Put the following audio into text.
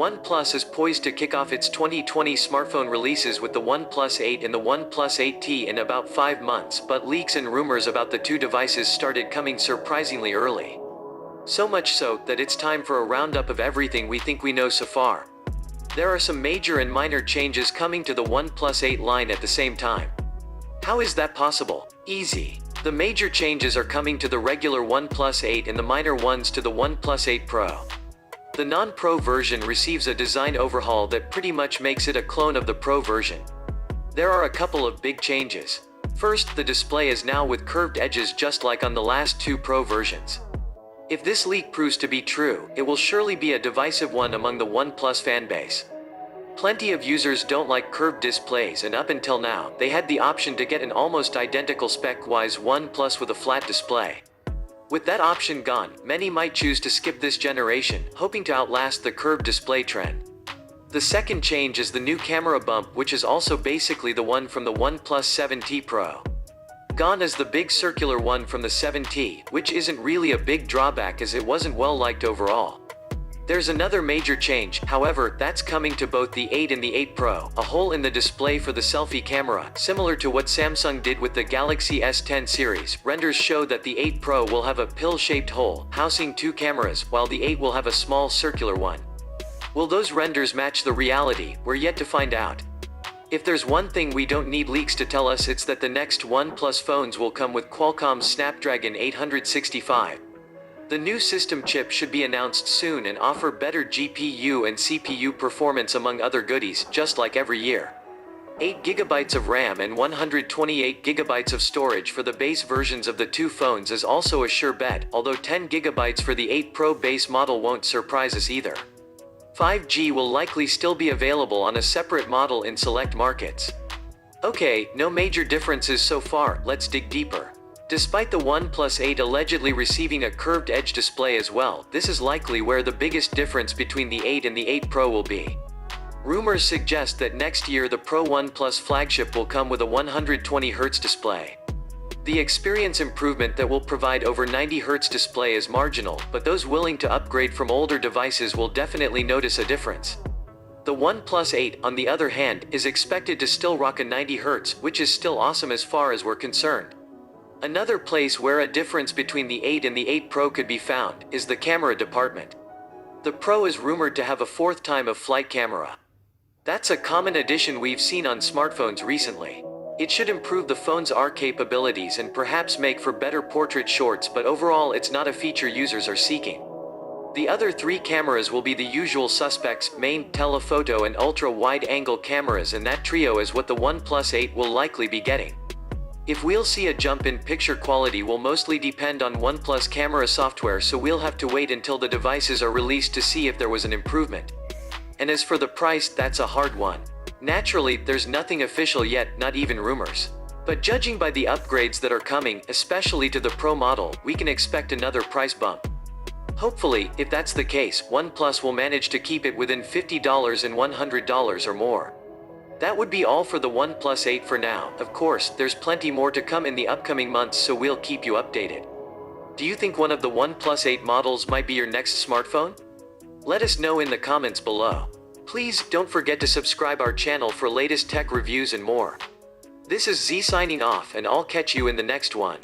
OnePlus is poised to kick off its 2020 smartphone releases with the OnePlus 8 and the OnePlus 8T in about 5 months, but leaks and rumors about the two devices started coming surprisingly early. So much so, that it's time for a roundup of everything we think we know so far. There are some major and minor changes coming to the OnePlus 8 line at the same time. How is that possible? Easy. The major changes are coming to the regular OnePlus 8 and the minor ones to the OnePlus 8 Pro. The non-Pro version receives a design overhaul that pretty much makes it a clone of the Pro version. There are a couple of big changes. First, the display is now with curved edges just like on the last two Pro versions. If this leak proves to be true, it will surely be a divisive one among the OnePlus fanbase. Plenty of users don't like curved displays, and up until now, they had the option to get an almost identical spec-wise OnePlus with a flat display. With that option gone, many might choose to skip this generation, hoping to outlast the curved display trend. The second change is the new camera bump, which is also basically the one from the OnePlus 7T Pro. Gone is the big circular one from the 7T, which isn't really a big drawback as it wasn't well liked overall. There's another major change, however, that's coming to both the 8 and the 8 Pro, a hole in the display for the selfie camera, similar to what Samsung did with the Galaxy S10 series. Renders show that the 8 Pro will have a pill-shaped hole, housing two cameras, while the 8 will have a small circular one. Will those renders match the reality? We're yet to find out. If there's one thing we don't need leaks to tell us, it's that the next OnePlus phones will come with Qualcomm's Snapdragon 865. The new system chip should be announced soon and offer better GPU and CPU performance among other goodies, just like every year. 8GB of RAM and 128GB of storage for the base versions of the two phones is also a sure bet, although 10GB for the 8 Pro base model won't surprise us either. 5G will likely still be available on a separate model in select markets. Okay, no major differences so far, let's dig deeper. Despite the OnePlus 8 allegedly receiving a curved edge display as well, this is likely where the biggest difference between the 8 and the 8 Pro will be. Rumors suggest that next year the Pro OnePlus flagship will come with a 120Hz display. The experience improvement that will provide over 90Hz display is marginal, but those willing to upgrade from older devices will definitely notice a difference. The OnePlus 8, on the other hand, is expected to still rock a 90Hz, which is still awesome as far as we're concerned. Another place where a difference between the 8 and the 8 Pro could be found is the camera department. The Pro is rumored to have a fourth time-of-flight camera. That's a common addition we've seen on smartphones recently. It should improve the phone's R capabilities and perhaps make for better portrait shots, but overall it's not a feature users are seeking. The other three cameras will be the usual suspects: main, telephoto and ultra-wide-angle cameras, and that trio is what the OnePlus 8 will likely be getting. If we'll see a jump in picture quality will mostly depend on OnePlus camera software, so we'll have to wait until the devices are released to see if there was an improvement. And as for the price, that's a hard one. Naturally, there's nothing official yet, not even rumors. But judging by the upgrades that are coming, especially to the Pro model, we can expect another price bump. Hopefully, if that's the case, OnePlus will manage to keep it within $50 and $100 or more. That would be all for the OnePlus 8 for now. Of course, there's plenty more to come in the upcoming months, so we'll keep you updated. Do you think one of the OnePlus 8 models might be your next smartphone? Let us know in the comments below. Please don't forget to subscribe our channel for latest tech reviews and more. This is Z signing off, and I'll catch you in the next one.